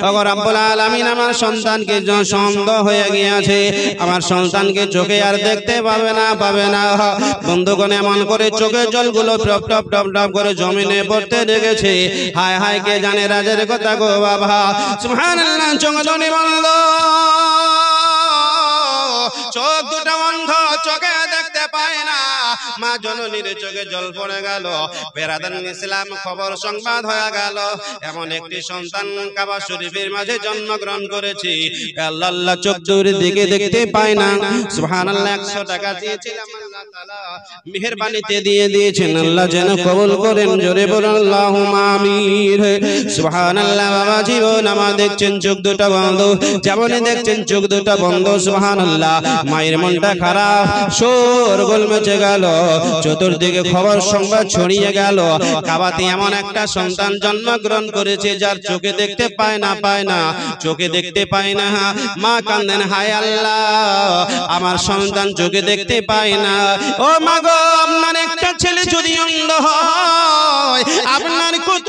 ওগো রব্বুল আলামিন আমার সন্তানকে অন্ধ হয়ে গিয়েছে, আমার সন্তানকে চোখে আর দেখতে পাবে না। বন্ধুগণ এমন করে চোখের জলগুলো টপ টপ টপ টপ করে জমিনে পড়তে দেখেছে। হায় হায় কে জানে রাজের কথা গো বাবা। সুবহানাল্লাহ, চোখ দুটি বন্ধ, চোখ দুটো বন্ধ, চোখে দেখতে পায় না। মা জননীর চোখে জল পড়ে গেল। বেরাদান ইসলাম খবর সংবাদ হয়ে গেল, এমন একটি সন্তান কাবা শরীফের মাঝে জন্মগ্রহণ করেছে। আল্লাহ আল্লাহ চোখ দুটি দিকে দেখতে পায় না। সুবহানাল্লাহ, 100 টাকা চেয়েছিলাম, আল্লাহ তাআলা মেহেরবানিতে দিয়ে দিয়েছেন। আল্লাহ যেন কবুল করেন, জোরে বলুন আল্লাহুম্মা আমিন। সুবহানাল্লাহ, বাবা জীবন আমার দেখছেন চোখ দুটো বন্ধ, যেমনই দেখছেন চোখ দুটো বন্ধ। সুবহানাল্লাহ, মায়ের মনটা খারাপ, শোরগোল মেচে গেল, চতুর্দিকে খবর সংবাদ ছড়িয়ে গেল। কাবাতে এমন একটা সন্তান জন্মগ্রহণ করেছে যার চোখে দেখতে পায় না, চোখে দেখতে পায় না। মা কান্দেন, হায় আল্লাহ আমার সন্তান চোখে দেখতে পায় না। ও মা গো, আপনার একটা ছেলে যদি অন্ধ হয় আপনার কত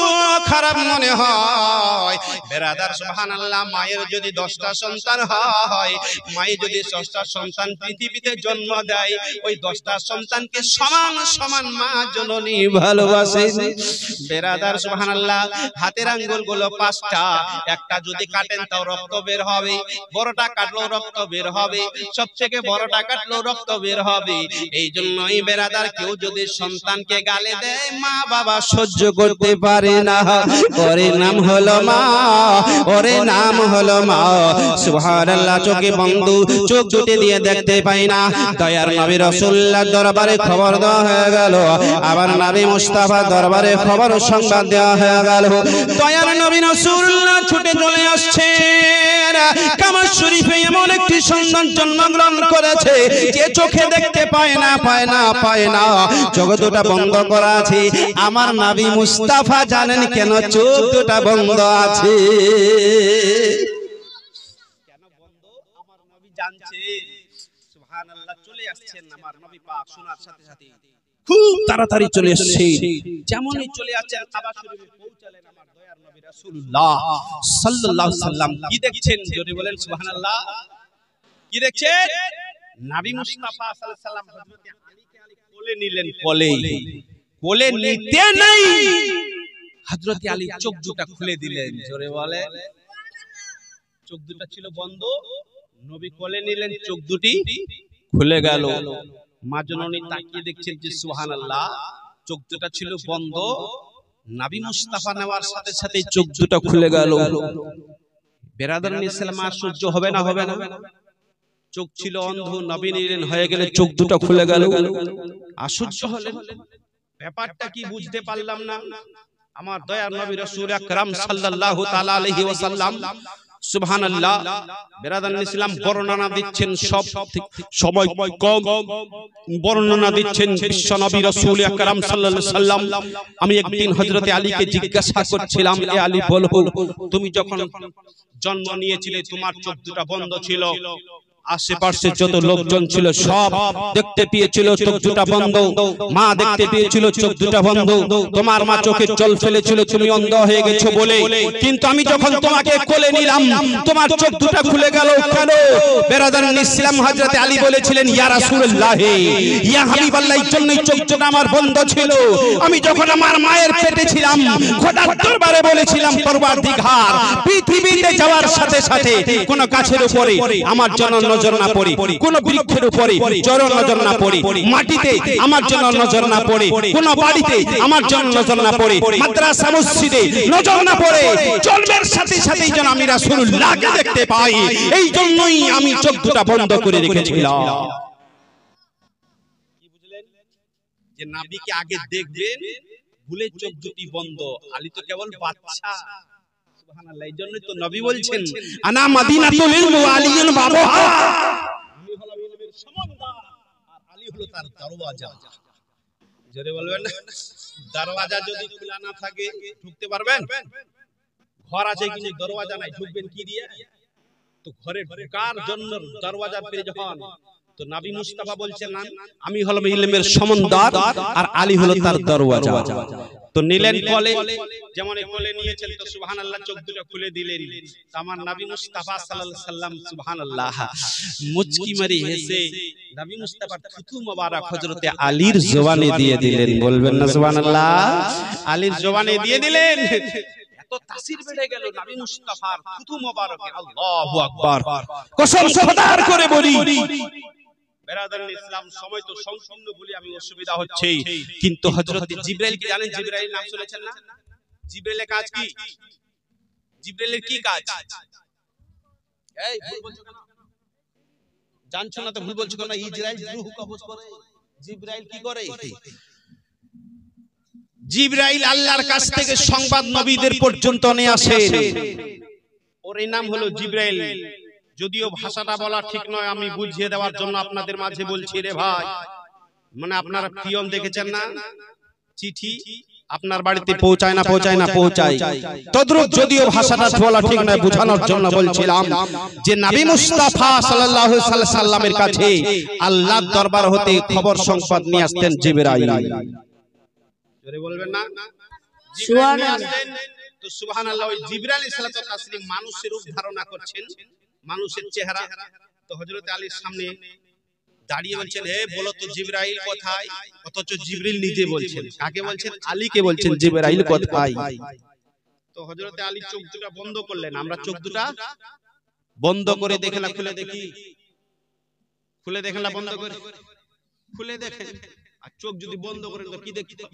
খারাপ মনে হয়। বেরাদার সুবহানাল্লাহ, মায়ের যদি 10টা সন্তান হয়, মায়ের যদি 10টা সন্তান পৃথিবীতে জন্ম দেয়, ওই 10টা সন্তানকে সমান সমান মা জননী ভালোবাসে। বেরাদার সুবহানাল্লাহ, হাতের আঙ্গুলগুলো 5টা, একটা যদি কাটেন তাও রক্ত বের হবে, বড়টা কাটলেও রক্ত বের হবে, সবথেকে বড়টা কাটলেও রক্ত বের হবে। এই জন্যই বেরাদার কেউ যদি সন্তানকে গালে দেয় মা বাবা সহ্য করতে পারে না। ওরে নাম হলো মা, ওরে নাম হলো মা। সুবহানাল্লাহ, চোখে বন্ধ, চোখ দুটি দিয়ে দেখতে পাই না। দয়ার নবী রাসূলুল্লাহর দরবারে খবর দেওয়া হয়ে গেল, আবার নবী মুস্তাফা দরবারে খবর সংবাদ দেওয়া হয়ে গেল। দয়ার নবী রাসূলুল্লাহ ছুটে চলে আসছেন। কাবা শরীফে এমন একটি সন্তান জন্মগ্রহণ করেছে যে চোখে দেখতে পায় না, চোখ দুটো বন্ধ করা আছে। আমার নবী মুস্তাফা জানেন কেন চোখ দুটো বন্ধ আছে? কেন বন্ধ আমার নবী জানছেন। সুবহানাল্লাহ, চলে আসছেন আমার নবী পাক শোনার সাথে সাথে খুব তাড়াতাড়ি চলে আসছে। যেমনই চলে আসছেন কাবা শরীফে পৌঁছালেন আমার দয়ার নবী রাসূলুল্লাহ সাল্লাল্লাহু আলাইহি সাল্লাম। কি দেখছেন যদি বলেন সুবহানাল্লাহ? কি দেখছেন? নবী মুস্তাফা সাল্লাল্লাহু আলাইহি সাল্লাম হযরত আলীকে কোলে নিলেন। কোলে নিতে নাই, হযরত আলী চোখ দুটো খুলে দিলেন। জোরে বলেন। চোখ দুটো ছিল বন্ধ, নবী কোলে নিলেন, চোখ দুটি খুলে গেল। মা জননী তাকিয়ে দেখছেন যে সুবহানাল্লাহ, চোখ দুটো ছিল বন্ধ, নবী মুস্তাফা নেওয়ার সাথে সাথে চোখ দুটো খুলে গেল। বেরাদারান ইসলাম আশ্চর্য হবে না? চোখ ছিল অন্ধ, নবী নিলেন, হয়ে গেলে চোখ দুটো খুলে গেল। আশ্চর্য হলেন, ব্যাপারটা কি বুঝতে পারলাম না। আমার দয়ার নবী রাসূল আকরাম সাল্লাল্লাহু তাআলা আলাইহি ওয়াসাল্লাম সুবহানাল্লাহ, বেরাদারান ইসলাম বর্ণনা দিচ্ছেন, সব সময় কম বর্ণনা দিচ্ছেন বিশ্ব নবী রাসূল আকরাম সাল্লাল্লাহু আলাইহি ওয়াসাল্লাম। আমি একদিন হযরত আলীকে জিজ্ঞাসা করছিলাম, এ আলী বলো, তুমি যখন জন্ম নিয়েছিলে তোমার চোখ দুটো বন্ধ ছিল, আশেপাশে যত লোকজন ছিল সব দেখতে পেয়েছিল চোখ দুটো বন্ধ, মা দেখতে পেয়েছিল চোখ দুটো বন্ধ, তোমার মা চোখে জল ফেলেছিল তুমি অন্ধ হয়ে গেছো বলে। কিন্তু আমি যখন তোমাকে কোলে নিলাম তোমার চোখ দুটো খুলে গেল কেন? বেরাদারান ইসলাম, হযরত আলী বলেছিলেন, ইয়া রাসূলুল্লাহ, ইয়া হাবিবাল্লাহ, এই জন্যই চোখ দুটো আমার বন্ধ ছিল। আমি যখন আমার মায়ের পেটে ছিলাম খোদার দরবারে বলেছিলাম, পরওয়ারদিগার, পৃথিবীতে যাওয়ার সাথে সাথে কোন গাছের উপরে আমার জন্য নজর না পড়ে, কোন বৃক্ষের উপরে চরণ নজর না পড়ে, মাটিতে আমার জন্য নজর না পড়ে, কোন বাড়িতে আমার জন্য নজর না পড়ে, মাদ্রাসা মসজিদে নজর না পড়ে, জন্মের সাথে সাথেই যেন আমি রাসূলুল্লাহকে দেখতে পাই। এই জন্যই আমি চোখ দুটো বন্ধ করে রেখেছিলাম। কি বুঝলেন? যে নবীকে আগে দেখবেন, ভুলে চোখ দুটি বন্ধ। আলী তো কেবল বাচ্চা। সুবহানাল্লাহ, এই জন্যই তো নবী বলছেন, আনা মাদিনাতুল ইলম ওয়া আলিয়ুন বাবুহা, আমি হলাম ইলমের সমন্বয় আর আলী হলো তার দরওয়াজা। জোরে বলবেন না? দরওয়াজা যদি খোলা না থাকে ঢুকতে পারবেন? ঘর আছে কিন্তু দরওয়াজা নাই, ঢুকবেন কি দিয়ে? তো ঘরে ঢোকার জন্য দরওয়াজা পেয়ে যখন তো নবী মুস্তাফা বলছেন না, আমি হলাম ইলমের সমন্দর আর আলী হলো তার দরওয়াজা। তো নিলেন কোলে, যেমন কোলে নিয়েছেন তো সুবহানাল্লাহ চোখ দুটো খুলে দিলেন। আমার নবী মুস্তাফা সাল্লাল্লাহু আলাইহি সাল্লাম সুবহানাল্লাহ মুচকি মারি হেসে নবী মুস্তাফার থুতু মোবারক হযরতে আলীর জবানে দিয়ে দিলেন। বলবেন না সুবহানাল্লাহ? আলীর জবানে দিয়ে দিলেন। এত তাসির বেড়ে গেল নবী মুস্তাফার থুতু মোবারকে। আল্লাহু আকবার। কসম খোদার করে বলি বেরাদারান ইসলাম, সময় তো সংকীর্ণ বলে আমি অসুবিধা হচ্ছে, কিন্তু হযরত জিবরাইল কি জানেন? জিবরাইল নাম শুনেছেন না? জিবরাইলের কাজ কি? জিবরাইলের কি কাজ? এই ভুল বলছো কেন? জানছো না তো ভুল বলছো কেন? ইসরাইল রূহ কবজ করে। জিবরাইল কি করে? জিবরাইল আল্লাহর কাছ থেকে সংবাদ নবীদের পর্যন্ত নিয়ে আসেন। ওর এই নাম হলো জিবরাইল। যদিও ভাষাটা বলা ঠিক নয়, আমি বুঝিয়ে দেওয়ার জন্য আপনাদের মাঝে বলছি রে ভাই। মানে আপনারা পিয়ন দেখেছেন না, চিঠি আপনার বাড়িতে পৌঁছায় না পৌঁছায়। তদ্রুপ যদিও ভাষাটা বলা ঠিক নয়, বোঝানোর জন্য বলছিলাম যে নবী মুস্তাফা সাল্লাল্লাহু আলাইহি সাল্লামের কাছে আল্লাহর দরবার হতে খবর সংবাদ নিয়ে আসতেন জিবরাইল। জোরে বলবেন না? সুবহানাল্লাহ। তো সুবহানাল্লাহ, ওই জিবরাইল আলাইহিস সালাতু ওয়াস সালাম মানুষের রূপ ধারণা করছেন, মানুষের চেহারা। তো হযরত আলীর সামনে দাঁড়িয়ে বলছেন, হে বলো তো জিবরাইল কোথায়? অথচ জিবরিল নিজে বলছেন। কাকে বলছেন? আলীকে বলছেন জিবরাইল কোথায়। তো হযরত আলী চোখ দুটো বন্ধ করলেন। আমরা চোখ দুটো বন্ধ করে দেখে না খুলে দেখি? খুলে দেখেন না বন্ধ করে? খুলে দেখেন। আর চোখ যদি বন্ধ করেন তো কি দেখতে?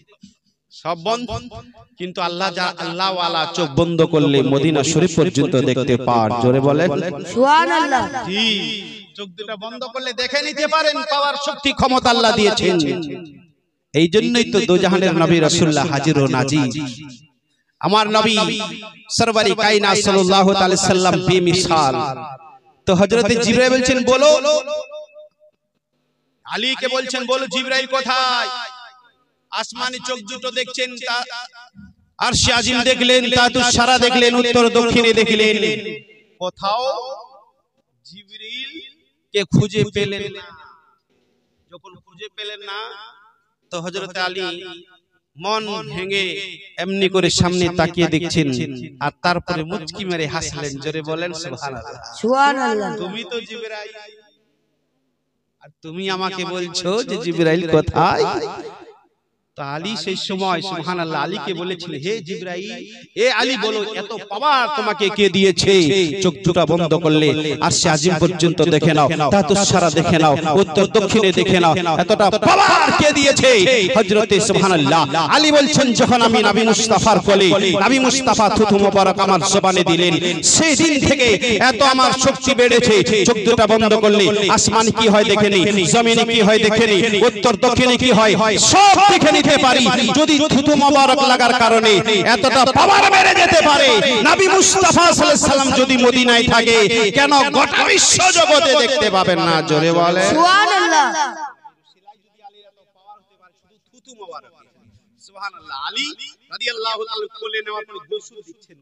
সব বন্ধ। কিন্তু আল্লাহ ওয়ালা চোখ বন্ধ করলে মদিনা শরীফ পর্যন্ত দেখতে পান। জোরে বলেন সুবহানাল্লাহ। জি, চোখ দুটো বন্ধ করলে দেখে নিতে পারেন, পাওয়ার শক্তি ক্ষমতা আল্লাহ দিয়েছেন। এই জন্যই তো দোজাহানের নবী রাসূলুল্লাহ হাজির ও নাজির। আমার নবী সরওয়ারে কায়নাত সাল্লাল্লাহু আলাইহি সাল্লাম বেমিসাল। তো হযরত জিবরাইল বলছেন বলো, আলীকে বলছেন বলো জিবরাইল কোথায়? আসমানি চোখ দুটো দেখছেন, তা আরশে আজিম দেখলেন, তাতুস সারা দেখলেন, উত্তর দক্ষিণে দেখলেন, কোথাও জিবরিল কে খুঁজে পেলেন না। যখন খুঁজে পেলেন না, তো হযরত আলী মন ভেঙে এমনি করে সামনে তাকিয়ে দেখছেন, আর তারপরে মুচকি মেরে হাসলেন। জোরে বলেন সুবহানাল্লাহ। সুবহানাল্লাহ। তুমি তো জিবরাইল, আর তুমি আমাকে বলছো যে জিবরাইল কোথায়? তো আলী সেই সময় সুবহানাল্লাহ আলীকে বলেছিল, হে জিবরাইল, এ আলী বলো এত পাওয়ার তোমাকে কে দিয়েছে? চোখ দুটো বন্ধ করলে আরশে আজিম পর্যন্ত দেখে নাও, তাতুস সারা দেখে নাও, উত্তর দক্ষিণে দেখে নাও, এতটা পাওয়ার কে দিয়েছে? হযরতে সুবহানাল্লাহ আলী বলছেন, যখন আমি নবী মুস্তাফার কোলে নবী মুস্তাফা থুতু মোবারক আমার জবানে দিলেন, সেই দিন থেকে এত আমার শক্তি বেড়েছে। চোখ দুটো বন্ধ করলে আসমান কি হয় দেখেনি, জমিনে কি হয় দেখেনি, উত্তর দক্ষিণে কি হয় সব দেখে নিতে পারি। যদি থুতু মোবারক লাগার কারণে এতটা পাওয়ার বেড়ে যেতে পারে, নবী মুস্তাফা সাল্লাল্লাহু আলাইহি সাল্লাম যদি মদিনায় থাকে, কেন গোটা বিশ্ব জগতে দেখতে পাবেন না? জোরে বলেন সুবহানাল্লাহ। সুবহানাল্লাহ। আলী রাদিয়াল্লাহু তাআলা কোলে নেওয়ার পর গোসল দিচ্ছেন,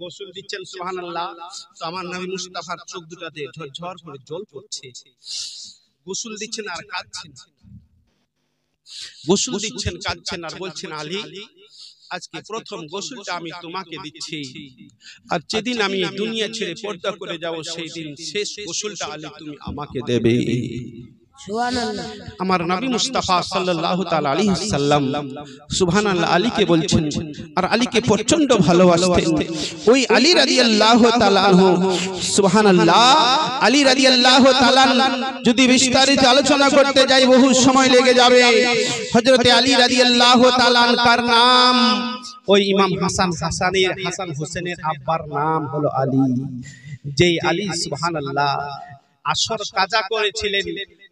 গোসল দিচ্ছেন সুবহানাল্লাহ। তো আমার নবী মুস্তাফার চোখ দুটাতে ঝরঝর করে জল পড়ছে। গোসল দিচ্ছেন আর কাঁদছেন, গোসল দিচ্ছেন কাঁদছেন আর বলছেন, আলী আজকে প্রথম গোসলটা আমি তোমাকে দিচ্ছি, আর যেদিন আমি দুনিয়া ছেড়ে পর্দা করে যাব সেই দিন শেষ গোসলটা আলী তুমি আমাকে দেবে। সুবহানাল্লাহ। আমার নবী মুস্তাফা সাল্লাল্লাহু তাআলা আলাইহি সাল্লাম সুবহানাল্লাহ আলীকে বলছেন, আর আলীকে প্রচন্ড ভালোবাসতেন। ওই আলী রাদিয়াল্লাহু তাআলা আনহু সুবহানাল্লাহ, আলী রাদিয়াল্লাহু তাআলা যদি বিস্তারিত আলোচনা করতে যাই বহু সময় লেগে যাবে। হযরতে আলী রাদিয়াল্লাহু তাআলা কার নাম? ওই ইমাম হাসান হোসেনের আব্বার নাম হলো আলী। যেই আলী সুবহানাল্লাহ আসর কাজা করেছিলেন।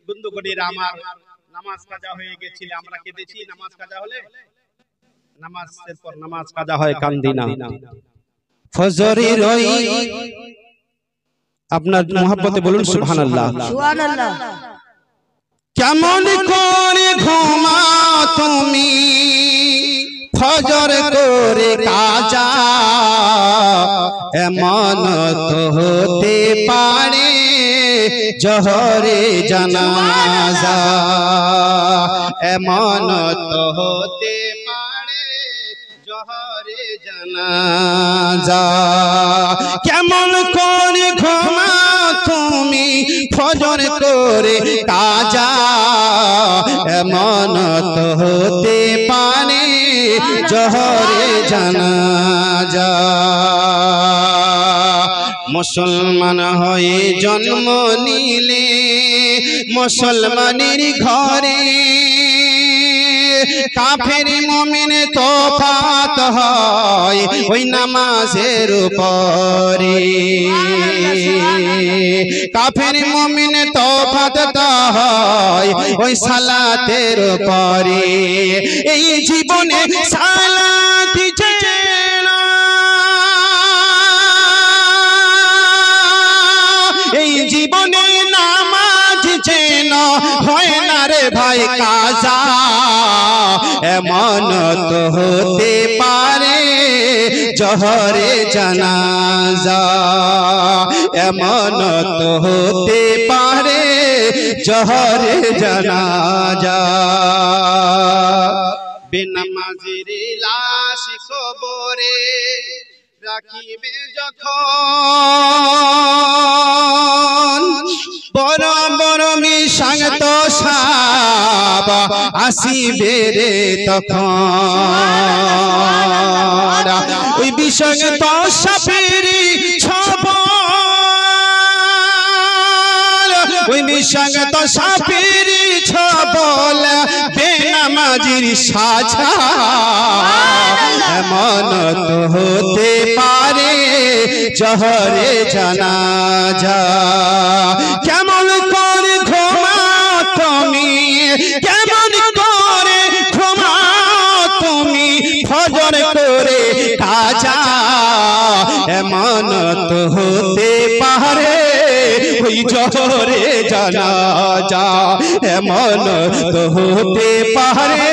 বন্ধুগণেরা আমার, নামাজ কাজা হয়ে গেছিল, আমরা কেঁদেছি। নামাজ কাজা হলে, নামাজের পর নামাজ কাজা হয়, কান্দি না। ফজরের ওই আপনার মুহাব্বতে বলুন সুবহানাল্লাহ। সুবহানাল্লাহ। কেমন করে ঘুমাও তুমি ফজর করে কাজা, এমন তো হতে পারে জহরে জানাজা এমন তো হতে পারে জহরে জানাজা কেমন করে ঘুমাও তুমি ফজর করে কাজা এমন তো হতে পারে জহরে জানাজা মুসলমান হয়ে জন্ম নিলে মুসলমানের ঘরে কাফের মুমিন তফাত হয় ওই নামাজের উপরে কাফের মুমিন তফাত হয় ওই সালাতের উপরে এই জীবনে সালাত এই জীবনে নামাজ যেন হয় না রে ভাই কাজা এমন তো হতে পারে জহরে জানাজা এমন তো হতে পারে জহরে জানাজা বেনামাজির লাশ কবরে রাখিবে যখন বড় বড় মিশাং তো সাব আসিবে রে তখন ওই বিষং তো সাপের ছবল ওই মিশাং তো সাপের ছবল বেনামাজির সাজা এমন তো হতে পারে জহরে জানাজা কেমন করে ঘুমাও তুমি কেমন করে ঘুমাও তুমি ফজর করে কাজা এমন তো হতে পারে ওই জহরে জানাজা এমন তো হতে পারে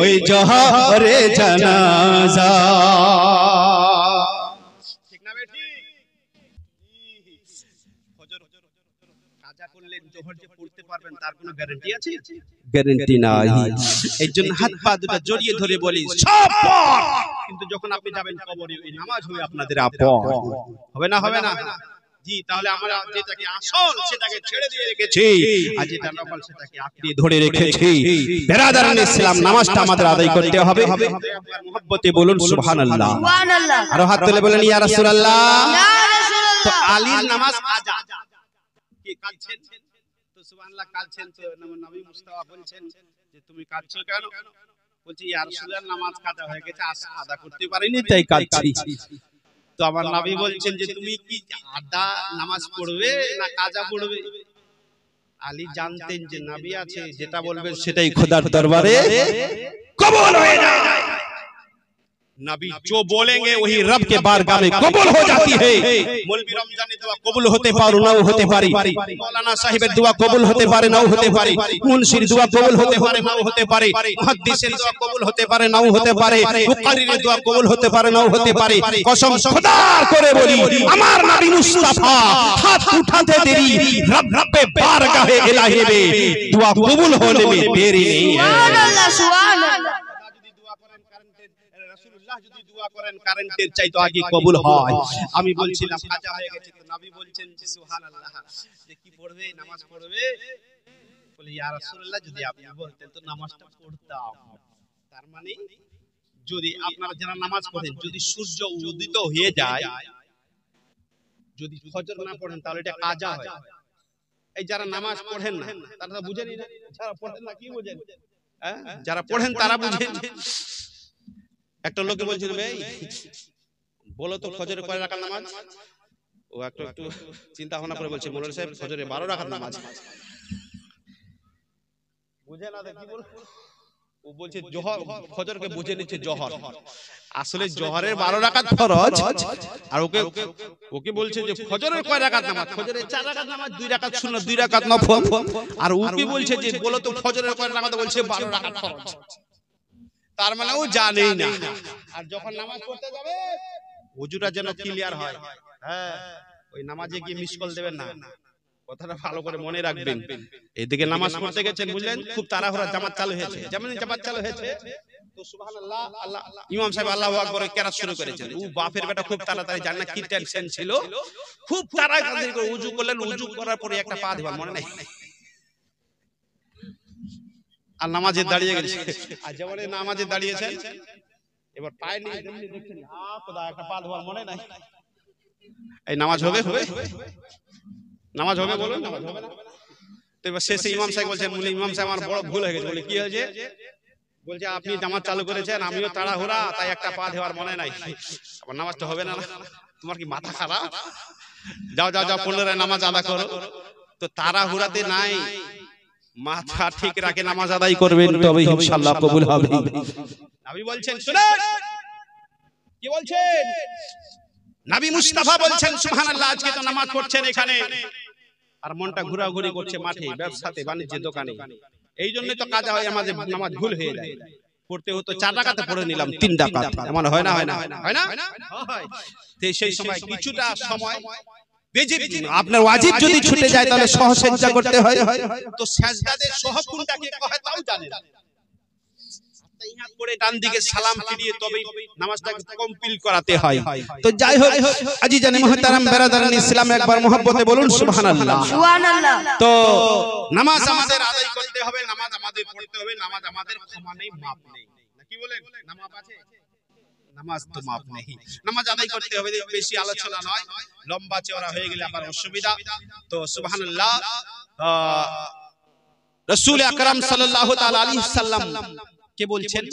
ওই জহরে জানাজা ঠিক না বেটি ফজর কাজা করলেন জোহর যে পড়তে পারবেন তার কোনো গ্যারান্টি আছে গ্যারান্টি নাই এইজন্য হাত পা দুটো জড়িয়ে ধরে বলি সব পড় কিন্তু যখন আপনি যাবেন কবরে ওই নামাজ হবে আপনাদের আপন হবে না হবে না জি তাহলে আমরা যেটাকে আসল সেটাকে ছেড়ে দিয়ে রেখেছি আর যেটা নকল সেটাকে আঁকড়ে ধরে রেখেছি বেরাদারান ইসলাম নামাজটা আমাদের আদায় করতে হবে আপনার মুহাব্বতে বলুন সুবহানাল্লাহ সুবহানাল্লাহ আর হাত তুলে বলেন ইয়া রাসূলুল্লাহ ইয়া রাসূলুল্লাহ তো আলীর নামাজ কাজা কি কাঁদছেন তো সুবহানাল্লাহ কাঁদছেন তো নবী মুস্তাফা বলছেন যে তুমি কাঁদছো কেন বলছি ইয়া রাসূলুল্লাহ নামাজ কাজা হয়ে গেছে আদা করতে পারিনি তাই কাঁদছি তো আমার নবী বলছেন যে তুমি কি আদা নামাজ পড়বে না কাজা পড়বে আলী জানতেন যে নবী আছে যেটা বলবেন সেটাই খোদার দরবারে কবুল হয়ে যায় नबी जो बोलेंगे वही रब के बारगाह में कबूल हो जाती है मौलवी रमजानी दुआ कबूल होते पारो ना होते पारी मौलाना साहिबेर दुआ कबूल होते पारे नाও হতে পারে মুনশির दुआ कबूल होते पारे नाও হতে পারে মুহাদ্দিসের दुआ कबूल होते पारे नाও হতে পারে মুকাররিরের दुआ कबूल होते पारे नाও হতে পারে কসম খোদার করে বলি আমার নবী মুস্তাফা হাত উঠাতে দেরি রব্বে বারগাহে ইলাহি में दुआ कबूल होने में देरी नहीं है सुभान अल्लाह सुभान अल्लाह যদি দোয়া করেন কারেন্টের চাইতে আগে কবুল হয় আমি বলছিলাম কাজা হয়ে গেছে তো নবী বলছেন যে সুবহানাল্লাহ যে কি পড়বে নামাজ পড়বে বলে ইয়া রাসূলুল্লাহ যদি আপনি বলতেন তো নামাজটা পড়তাম তার মানে যদি আপনারা যারা নামাজ পড়েন যদি সূর্য উদিত হয়ে যায় যদি ফজর না পড়েন তাহলে এটা কাজা হয় এই যারা নামাজ পড়েন না তারা তো বুঝেনই না যারা পড়েন না কি বুঝেন হ্যাঁ যারা পড়েন তারা বুঝেন একটা লোকে বলছিল ভাই বলো তো ফজরে কয় রাকাত নামাজ ও একটু চিন্তা ভাবনা করে বলছে মৌলানা সাহেব ফজরে 12 রাকাত নামাজ বুঝে না কি বল ও বলছে জোহর ফজরকে বুঝে নিচ্ছে জোহর আসলে জোহরের 12 রাকাত ফরজ আর ওকে বলছে যে ফজরের কয় রাকাত নামাজ ফজরের 4 রাকাত নামাজ 2 রাকাত সুন্নাত 2 রাকাত নফল আর ওকে বলছে যে বলো তো ফজরের কয় রাকাত বলছে 12 রাকাত ফরজ তার মানে ও জানেই না আর যখন নামাজ পড়তে যাবে ওযুটা যেন ক্লিয়ার হয় হ্যাঁ ওই নামাজে গিয়ে মিস কল দেবেন না কথাটা ভালো করে মনে রাখবেন। এদিকে নামাজ পড়তে গেছেন, বুঝলেন, খুব তাড়াহুড়া জামাত চালু হয়েছে। যেমন জামাত চালু হয়েছে তো সুবহানাল্লাহ, আল্লাহ, ইমাম সাহেব আল্লাহু আকবার কেরাত শুরু করেছেন। ও বাপের বেটা খুব তাড়াতাড়ি, জানেন না কি টেনশন ছিল, খুব তাড়াতাড়ি করে ওযু করলেন। ওযু করার পরে একটা পা ধোয়া মনে নাই, আর নামাজে দাঁড়িয়ে গেছে। আর যেমন নামাজে দাঁড়িয়েছেন, এবার পায়ে নিয়ে দেখছেন খোদা একটা পা ধোয়ার মনে নাই। এই নামাজ হবে? হবে নামাজ হবে? বলুন নামাজ হবে না? তো এবার শেষে ইমাম সাহেব বলছেন, বলে ইমাম সাহেব আমার বড় ভুল হয়ে গেছে। বলে কি হয়েছে? বলছে আপনি জামাত চালু করেছেন, আমিও তাড়াহুড়া, তাই একটা পা ধোয়ার মনে নাই। আবার নামাজ তো হবে না। তোমার কি মাথা খারাপ? যাও যাও যাও, পুনরায় নামাজ আদা করো। তো তাড়াহুড়াতে নাই, মাথা ঠিক রাখে নামাজ আদায় করবেন, তবে ইনশাআল্লাহ কবুল হবে। নবী বলছেন, শুনুন কি বলছেন। নবী মুস্তাফা বলছেন সুবহানাল্লাহ, আজকে তো নামাজ পড়ছেন এখানে, আর মনটা ঘোরাঘুরি করছে মাঠে, ব্যবসাতে, বাণিজ্যে, দোকানে। এই জন্য তো কাজা হয় আমাদের নামাজ ভুল হয়ে যায়। পড়তে হতো 4 রাকাতে, পড়ে নিলাম 3 রাকাত। এমন হয় না? হয় না? হয় না? হয়। তো সেই সময় কিছুটা সময় আপনার ওয়াজিব যদি ছুটে যায়, তাহলে সহসজ্জা করতে হয়। তো সাজদাদের সহকুনটাকে কয় তাও জানেন। পড়ে ডান দিকে সালাম ফিরিয়ে তবে নামাজটাকে কমপ্লিট করাতে হয়। তো যাই হোক আজিজানে মুহতারাম বেরাদারান ইসলাম, একবার মহব্বতে বলুন সুবহানাল্লাহ। সুবহানাল্লাহ। তো নামাজ আমাদের আদায় করতে হবে, নামাজ আমাদের পড়তে হবে। নামাজ আমাদের ক্ষমা নেই, মাপ নেই। কি বলেন? নামাজ আছে, নামাজ তো মাপ নেই। নামাজ আদায় করতে হবে। বেশি আলোচনা নয়, লম্বা চওড়া হয়ে গেলে আবার অসুবিধা। তো সুবহানাল্লাহ, রাসূল আকরাম সাল্লাল্লাহু তাআলা আলাইহি সাল্লাম কে বলছেন?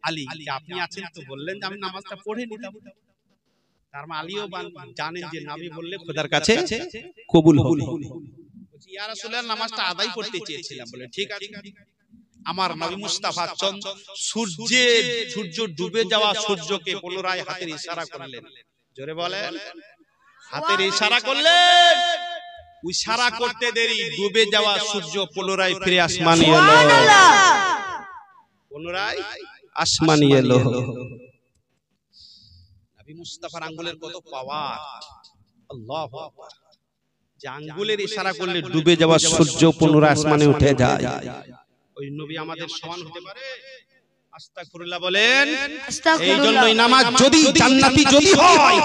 আলী। আপনি আছেন তো বললেন যে আমি নামাজটা পড়ে নিতাম। তার মানে আলীও জানেন যে নবী বললে খোদার কাছে কবুল হবে। বলছি ইয়া রাসূলুল্লাহ, নামাজটা আদায় করতে চেয়েছিলাম। বলে ঠিক আছে। আমার নবী মুস্তাফা সূর্য ডুবে যাওয়া সূর্যকে পুনরায় হাতের ইশারা করলেন। জোরে বলেন, হাতের ইশারা করলেন। ইশারা করতে দেরি, ডুবে যাওয়া সূর্য পুনরায় ফিরে আসমানে এলো। সুবহানাল্লাহ। পুনরায় আসমানে এলো। নবী মুস্তাফার আঙ্গুলের কত পাওয়ার! আল্লাহু আকবার। যে আঙ্গুলের ইশারা করলে ডুবে যাওয়া সূর্য পুনরায় আসমানে উঠে যায়। ওই নবী আমাদের সমান হতে পারে? আস্তাগফিরুল্লাহ বলেন। এই জন্যই নামাজ যদি জান্নাতি যদি হয়,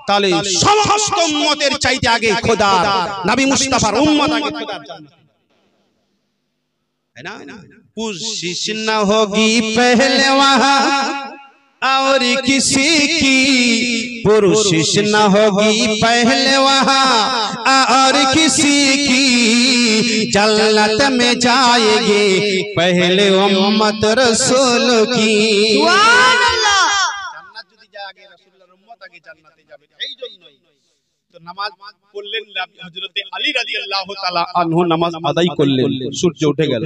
তাহলে সমস্ত উম্মতের চাইতে আগে খোদা নবী মুস্তাফার উম্মত আগে খোদার জান্নাত, है ना? कोशिश न होगी पहले वहां और किसी की, कोशिश न होगी पहले वहां और किसी की, जन्नत में जाएंगे पहले उम्मत रसूल की। सुभान अल्लाह। জান্নাত যদি যায় আগে রাসূলুল্লাহর উম্মত আগে জান্নাতে যাবে। এই জন্যই তো নামাজ পড়লেন হযরত আলী রাদিয়াল্লাহু তাআলা আনহু, নামাজ আদায় করলেন, সূর্য উঠে গেল,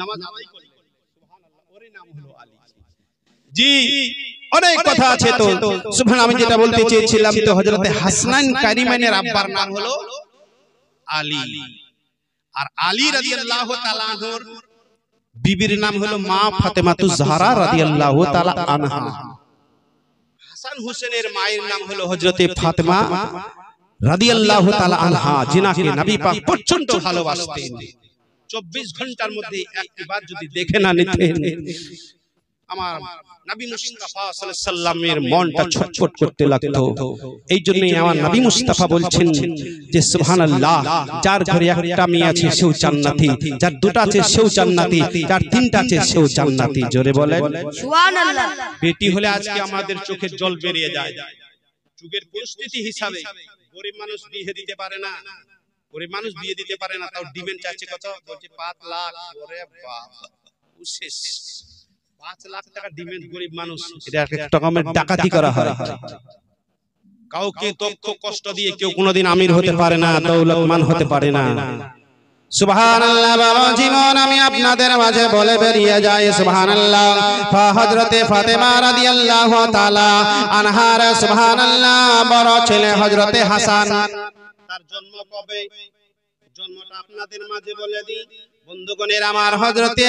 নামাজ আদায় করলেন। সুবহানাল্লাহ, ওর নাম হলো আলী। জি, অনেক কথা আছে। তো সুবহানাল্লাহ, আমি যেটা বলতে চেয়েছিলাম, তো হযরত হাসনাইন কারিমাইনের আব্বার নাম হলো আলী, আর আলী রাদিয়াল্লাহু তাআলা আনহুর বিবির নাম হলো মা ফাতেমাতুজ জাহরা রাদিয়াল্লাহু তাআলা আনহা। হাসান হোসেনের মায়ের নাম হলো হযরতে ফাতেমা রাদিয়াল্লাহু তাআলা আনহা, যিনাকে নবী পাক প্রচন্ড ভালোবাসতেন। 24 ঘন্টার মধ্যে একবার যদি দেখে না নিতেন, আমার নবী মুস্তাফা সাল্লাল্লাহু আলাইহি সাল্লামের মনটা ছটফট করতে লাগতো। এই জন্যই আমার নবী মুস্তাফা বলছেন যে সুবহানাল্লাহ, যার ঘরে একটা মেয়ে আছে সেও জান্নাতি, যার দুটো আছে সেও জান্নাতি, যার তিনটা আছে সেও জান্নাতি। জোরে বলেন সুবহানাল্লাহ। বেটি হলে আজকে আমাদের চোখের জল বেরিয়ে যায়। যুগের পরিস্থিতি হিসাবে গরিব মানুষ বিয়ে দিতে পারে না, গরিব মানুষ বিয়ে দিতে পারে না, তাও ডিমান্ড চাইছে কত? বলছে 5 লাখ। ওরে বাবা, শেষ 5 লাখ টাকা ডিমান্ড গরিব মানুষ। এটা একটা রকমের ডাকাতি করা হয়। কাউকে দুঃখ কষ্ট দিয়ে কেউ কোনোদিন আমির হতে পারে না, দৌলতমান হতে পারে না। সুবহানাল্লাহ। বাবা জীবন আমি আপনাদের মাঝে বলে বেরিয়ে যাই সুবহানাল্লাহ। হযরতে ফাতেমা রাদিয়াল্লাহু তাআলা আনহার সুবহানাল্লাহ বড় ছেলে হযরতে হাসান, তার জন্ম কবে? জন্মটা আপনাদের মাঝে বলে দিই বন্ধুগণের আমার। হযরতে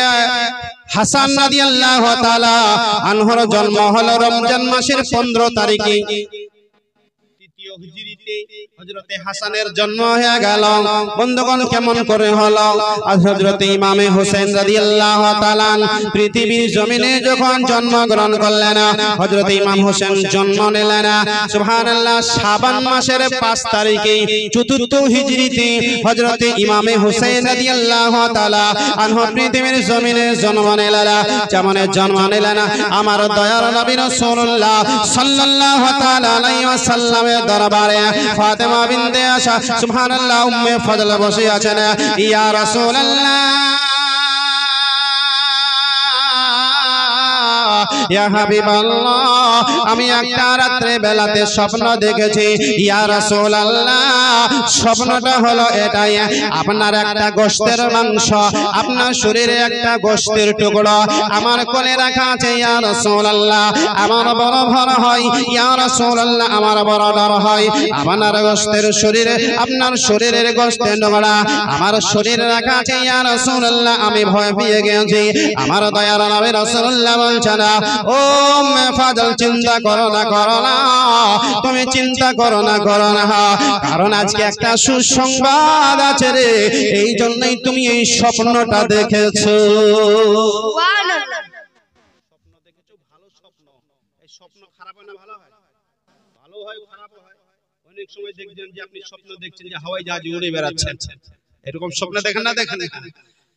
হাসান রাদিয়াল্লাহু তাআলা আনহুর জন্ম হলো রমজান মাসের 15 তারিখে। দ্বিতীয় হিজরিতে হযরতে হাসানের জন্ম হয়ে গেল। বন্ধুগণ কেমন করে হলো? আর হযরতে ইমামে হোসেন রাদিয়াল্লাহু তাআলা পৃথিবীর জমিনে যখন জন্মগ্রহণ করলেন, হযরতে ইমাম হোসেন জন্ম নিলেন সুবহানাল্লাহ শাবান মাসের 5 তারিখে চতুর্থ হিজরিতে হযরতে ইমামে হোসেন রাদিয়াল্লাহু তাআলা আনহু পৃথিবীর জমিনে জন্ম নিলেন। যেমন জন্ম নিলেন আমার দয়ার নবী রাসূলুল্লাহ সাল্লাল্লাহু তাআলা আলাইহি ওয়াসাল্লামের দরবারে ফাতেমা বিনতে আয়েশা সুবহানাল্লাহ উম্মে ফজল বসে আছেন। ইয়া রাসূলুল্লাহ ইয়া হাবিবাল্লাহ, আমি একটা রাত্রে বেলাতে স্বপ্ন দেখেছি। ইয়া রাসূলুল্লাহ, স্বপ্নটা হলো এটাই, আপনার একটা গোশতের মাংস, আপনার শরীরে একটা গোশতের টুকরো আমার কোলে রাখা আছে। ইয়া রাসূলুল্লাহ, আমার বড় ভয় হয়। ইয়া রাসূলুল্লাহ, আমার বড় ডর হয়। আপনার গোশতের শরীরে, আপনার শরীরের গোশতের টুকরা আমার শরীরে রাখা আছে। ইয়া রাসূলুল্লাহ, আমি ভয় পেয়ে গেছি। আমার দয়ার নবী রাসূলুল্লাহ বলছেন, ও ফাজল চিন্তা করো না, করো না, তুমি চিন্তা করো না, করো না, কারণ আজকে একটা সুসংবাদ আছে রে, এই জন্যই তুমি এই স্বপ্নটা দেখেছো। স্বপ্ন দেখেছো, ভালো স্বপ্ন। এই স্বপ্ন খারাপ হয় না ভালো হয়? ভালো হয়, খারাপ হয়। অনেক সময় দেখবেন যে আপনি স্বপ্ন দেখছেন যে হাওয়ায় জাহাজে উড়ে বেড়াচ্ছেন, এরকম স্বপ্ন দেখেন না? দেখেন।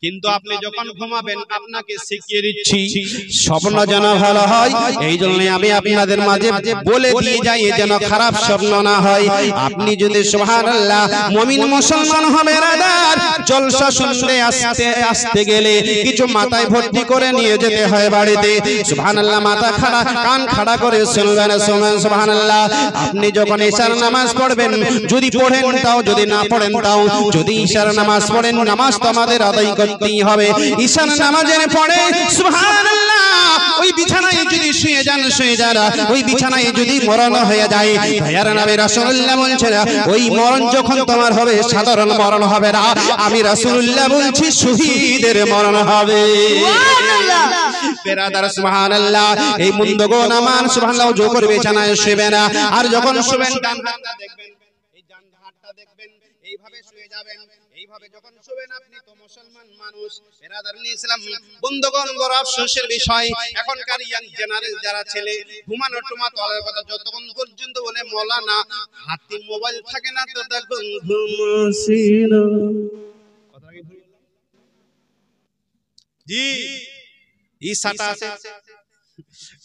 কিন্তু আপনি যখন ঘুমাবেন আপনাকে শিখিয়ে দিচ্ছি স্বপ্ন যেন ভালো হয়, এই জন্য আমি আপনাদের মাঝে বলে দিয়ে যাই যেন খারাপ স্বপ্ন না হয়। আপনি যদি সুবহানাল্লাহ মুমিন মুসলমান হবে রাদার, জলসা শুনতে আসতে গেলে কিছু মাথায় ভর্তি করে নিয়ে যেতে হয় বাড়িতে। সুবহানাল্লাহ, মাথা খাড়া, কান খাড়া করে শুনবেন, সুবহানাল্লাহ। আপনি যখন ইশার নামাজ পড়বেন, যদি পড়েন তাও, যদি না পড়েন তাও, যদি ইশার নামাজ পড়েন, নামাজ তো আমাদের আদায় করতেই হবে। ঈশার নামাজের পরে সুবহানাল্লাহ ওই বিছানায় যদি শুয়ে যান, ওই বিছানায় যদি মরণ হয়ে যায়, দয়ার নবী রাসূলুল্লাহ বলছেন ওই মরণ যখন তোমার হবে সাধারণ মরণ হবে না, আমি রাসূলুল্লাহ বলছি শহীদের মরণ হবে। সুবহানাল্লাহ বেরাদার সুবহানাল্লাহ। এই বন্ধুগণ আমার সুবহানাল্লাহ জো করে বিছানায় শুবেন, আর যখন শুবেন ডান হাতটা দেখবেন, এই ডান হাতটা দেখবেন, এইভাবে শুয়ে যাবেন। এইভাবে যখন শুবেন আপনি তো মুসলমান মানুষ, বেরাদারনি ইসলাম। বন্ধুগণ বড় আফসোসের বিষয়, এখনকার ইয়াং জেনারেল যারা ছেলে ঘুমানো টুমা তলার কথা যতক্ষণ পর্যন্ত বলে মওলানা হাতে মোবাইল থাকে না তো তখন ঘুমাসিন। জি ইসাটা আছে,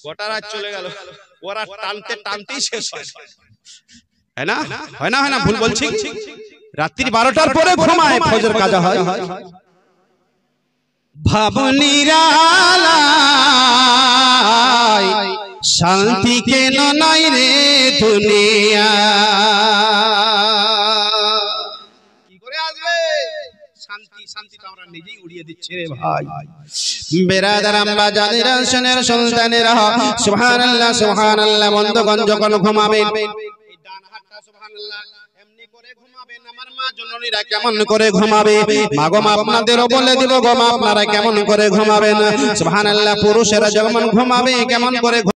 গোটা রাত চলে গেল, ওরা টানতে টানতেই শেষ হয় না? হয় না? হয় না? ভুল বলছি? রাত্রি 12টার পরে ঘুমায়, ফজর কাজা হয়। ভাবনিরালায় শান্তি কেন নাই রে দুনিয়া, কি করে আসবে শান্তি? শান্তি তো আমরা নিজেই উড়িয়ে দিচ্ছি রে ভাই। বেরাদার আম্মা জানেরা, শোনের সুলতানেরা, সুবহানাল্লাহ সুবহানাল্লাহ। বন্ধুগণ যখন ঘুমাবেন এই ডান হাতটা সুবহানাল্লাহ এমনি করে ঘুমাবেন। আমার মা জননীরা কেমন করে ঘুমাবে? মা গো, আপনাদেরও বলে দিব গো, আপনারা কেমন করে ঘুমাবেন? সুবহানাল্লাহ। পুরুষেরা যেমন ঘুমাবে কেমন করে